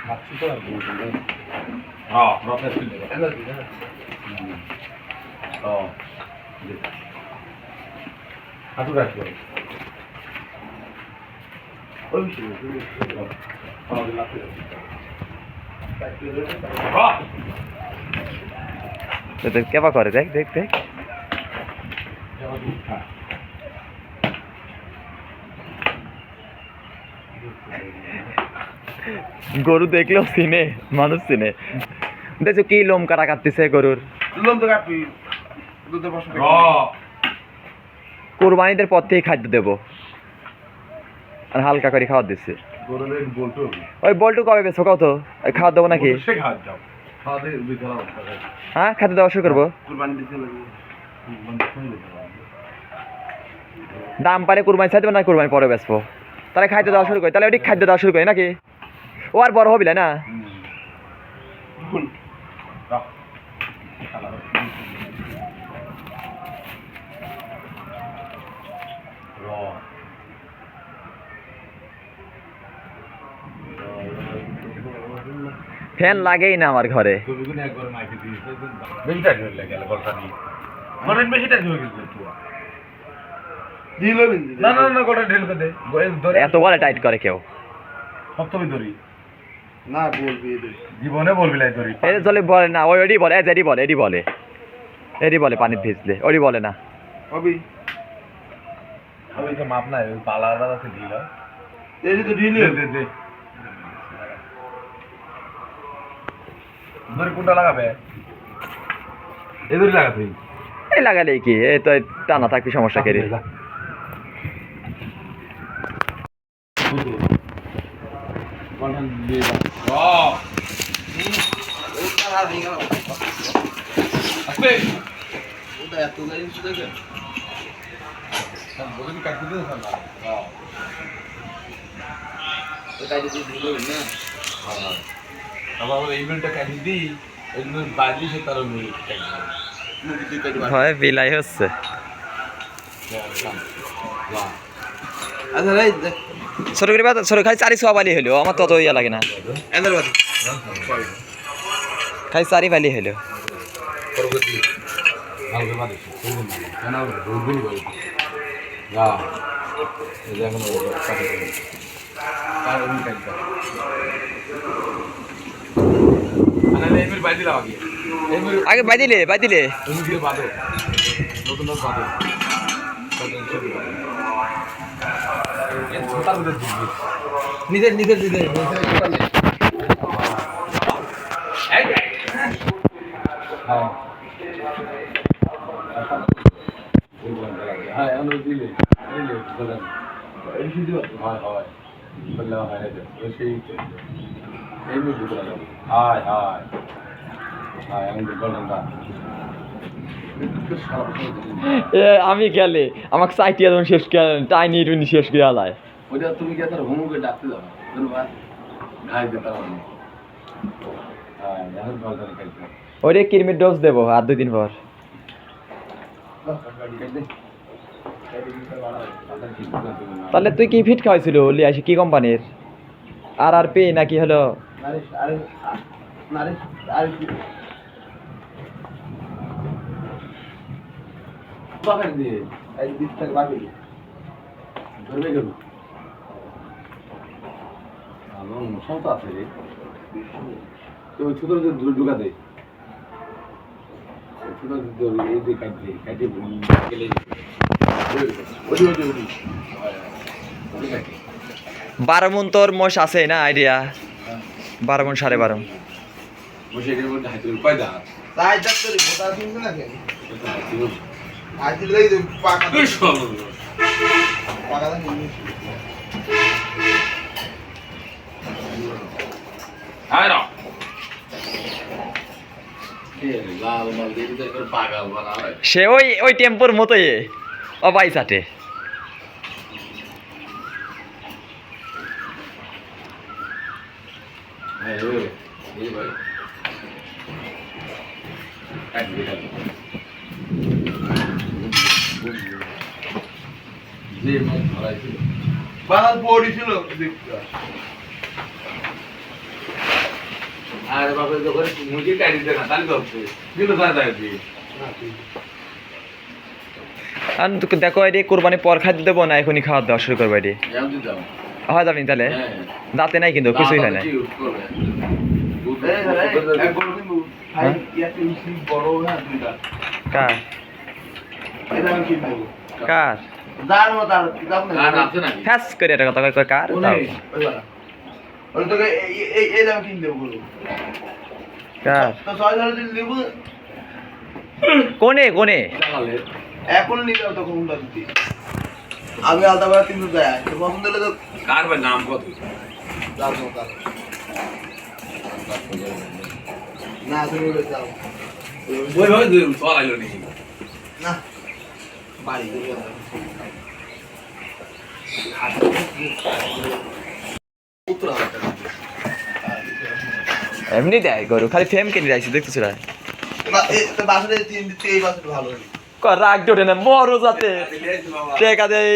খাচ্ছি তো আর হ্যাঁ রথে ছিল হাঁটু রাখবো কেবা করে দেখ দেখ দেখ গরু দেখলেও চিনে মানুষ চিনে দেখছো কি লোম কাটা কাটতেছে গরুর লোম তো কাটবি কোরবানিদের পর থেকেই খাদ্য দেবো আর হালকা করে খাওয়া দিচ্ছে ওই বল্টু কবে বেছো কত খাওয়া দেবো নাকি হ্যাঁ খাদ্য দেওয়া শুরু করবো দাম পারে কোরবানি চাই দেবো না কোরবানি পরে বেসবো তাহলে খাদ্য দেওয়া শুরু করি তাহলে ওটি খাদ্য দেওয়া শুরু করি নাকি ও আর বড় হবি না ফ্যান লাগেই না আমার ঘরে এত বলে টাইট করে কেউ না বলবি জীবনে বলবি লাই ধরি এই চলে বলে না ওই এডি বলে এডি বলে এডি বলে এডি বলে পানি ভিজলে ওডি বলে না হবি আমি তো মাপ নাই ওই পালাটা আছে ঢিল এই তো ঢিল দে দে ধরে কোনটা লাগাবে এই ধরে লাগা তুই এই লাগালে কি এই তো টানা থাকবি সমস্যা কেড়ে হয় বিলাই হচ্ছে ছোট করে ছোট খাই 400 বালি হলো আমার তত ইয়া লাগে না খাই 4 বালি হলো আগে বাদিলে নিজের আমি গেলে আমাকে চাইটিয়া যখন শেষ টাইনি টুনি শেষ করে আলায় ওইটা তুমি কি তার হোমওয়ার্কে ডাকতে যাও ধন্যবাদ ঘাই দিতে পারো ওরে কিরমির ডোজ দেবো আর 2 দিন পর তাহলে তুই কি ফিট খাওয়াইছিল লিয়ে আসি কি কোম্পানির আর পে নাকি হলো ঢুকা দেয় বারো মন তোর মোষ আছে না আইডিয়া 12 মন 12.5 সে ওই টেম্পোর মতোই অবাই চাটে বানাল পড়ি ছিল আর বাবা যখন মুরগি কাটি দেয় না তাহলে করছে কিন্তু জানা যায় কি আর তোকে দেখো এটি কোরবানি পর খাদ্য দেবো না এখনই খাওয়া দাওয়া শুরু করবো এটি যেমন দিতাম হয় যাবনি তাহলে দাঁতে নাই কিন্তু কিছুই হয় না কার কার ফ্যাস করে একটা কথা কয় কার তাও কার কোনে কোনে এখন নিলে তখন উল্টা দিতি আমি আলাদা করে 300 দেয় পছন্দ হলে তো কার ভাই নাম কত যাবো তার না তুমি বলে যাও ওই ভাবে চল আইলো নি না বাড়ি দিয়ে এমনি দেয় গরু খালি ফেম কিনে যাইছি দেখতেছি না বাসরে 3 দিতে এই বাসরে ভালো রাগ জোটে না মরো যাতে টেকা দেয়